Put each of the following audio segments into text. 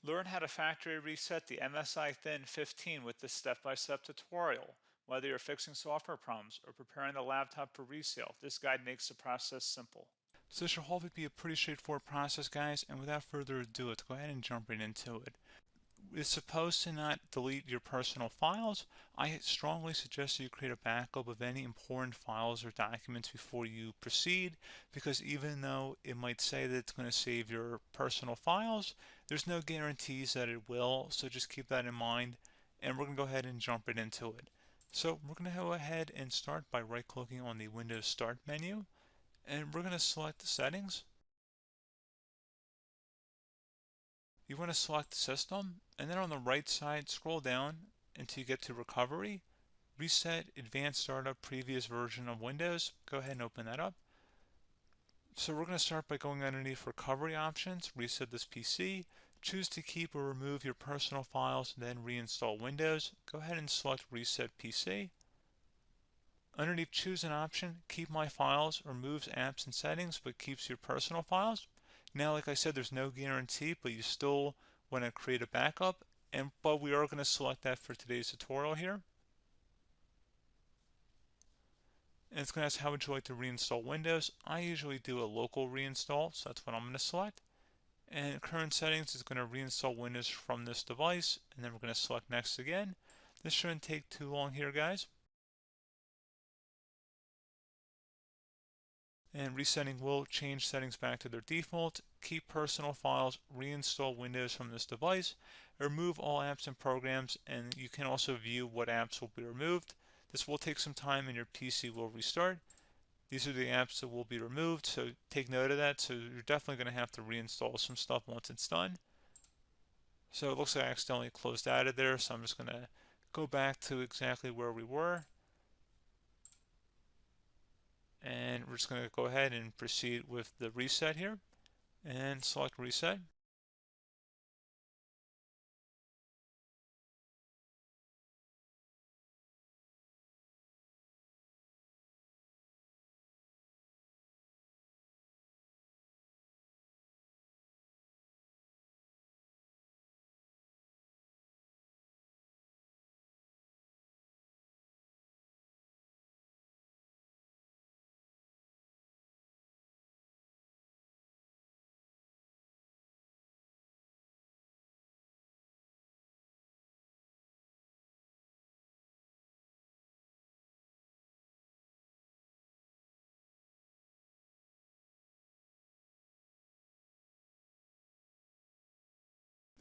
Learn how to factory reset the MSI Thin 15 with this step-by-step tutorial. Whether you're fixing software problems or preparing the laptop for resale, this guide makes the process simple. So this should hopefully be a pretty straightforward process, guys, and without further ado, let's go ahead and jump right into it. It's supposed to not delete your personal files. I strongly suggest you create a backup of any important files or documents before you proceed, because even though it might say that it's going to save your personal files, there's no guarantees that it will, so just keep that in mind, and we're going to go ahead and jump right into it. So we're going to go ahead and start by right-clicking on the Windows Start menu, and we're going to select the settings. You want to select System, and then on the right side, scroll down until you get to Recovery. Reset Advanced Startup Previous Version of Windows. Go ahead and open that up. So we're going to start by going underneath Recovery Options, reset this PC, choose to keep or remove your personal files, then reinstall Windows. Go ahead and select Reset PC. Underneath Choose an option, Keep My Files removes apps and settings but keeps your personal files. Now, like I said, there's no guarantee, but you still want to create a backup, but we are going to select that for today's tutorial here. And it's going to ask how would you like to reinstall Windows. I usually do a local reinstall, so that's what I'm going to select. And current settings is going to reinstall Windows from this device, and then we're going to select next again. This shouldn't take too long here, guys. And resetting will change settings back to their default, keep personal files, reinstall Windows from this device, remove all apps and programs, and you can also view what apps will be removed. This will take some time and your PC will restart. These are the apps that will be removed, so take note of that. So you're definitely going to have to reinstall some stuff once it's done. So it looks like I accidentally closed out of there, so I'm just going to go back to exactly where we were. And we're just going to go ahead and proceed with the reset here and select reset.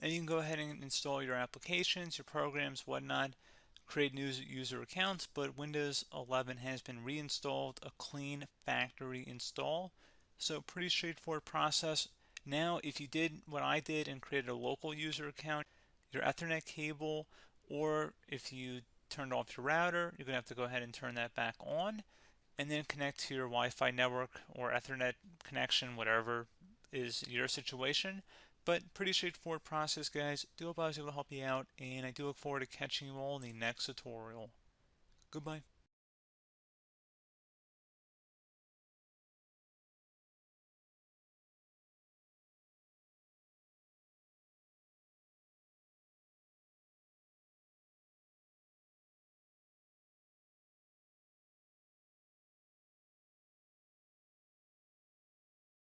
And you can go ahead and install your applications, your programs, whatnot, create new user accounts, but Windows 11 has been reinstalled, a clean factory install. So pretty straightforward process. Now, if you did what I did and created a local user account, your Ethernet cable, or if you turned off your router, you're going to have to go ahead and turn that back on, and then connect to your Wi-Fi network or Ethernet connection, whatever is your situation. But pretty straightforward process, guys. Do hope I was able to help you out, and I do look forward to catching you all in the next tutorial. Goodbye.